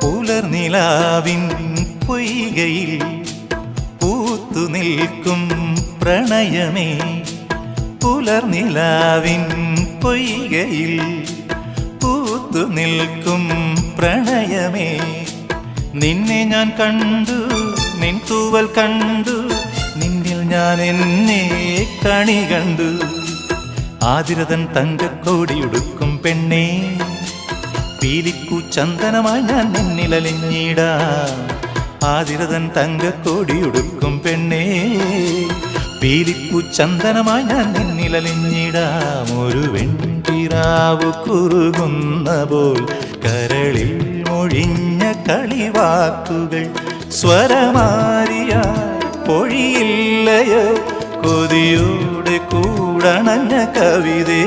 പുലർനിലാവിൻ പൊയ്കയിൽ പൂത്തു നിൽക്കും പ്രണയമേ, പുലർനിലാവിൻ പൊയ്കയിൽ പൂത്തു നിൽക്കും പ്രണയമേ. നിന്നെ ഞാൻ കണ്ടു, നിൻ തൂവൽ കണ്ടു, നിന്നിൽ ഞാൻ എന്നെ കണി കണ്ടു. ആതിരതൻ തങ്കക്കോടിയുടുക്കും പെണ്ണേ, പീലിക്കു ചന്ദനമായി ഞാൻ നിന്നിലലിഞ്ഞിടാം. ആതിരതൻ തങ്കക്കോടിയുടുക്കും പെണ്ണേ, പീലിക്കു ചന്ദനമായി ഞാൻ നിന്നിലലിഞ്ഞിടാം. ഒരു വെൺപിറാവു കുറുകുന്ന പോൽ കരളിൽ മൊഴിഞ്ഞ കളിവാക്കുകൾ സ്വരമാരിയായി പൊഴിയില്ലയോ, കൊതിയോടെ കൂടണഞ്ഞ കവിതേ.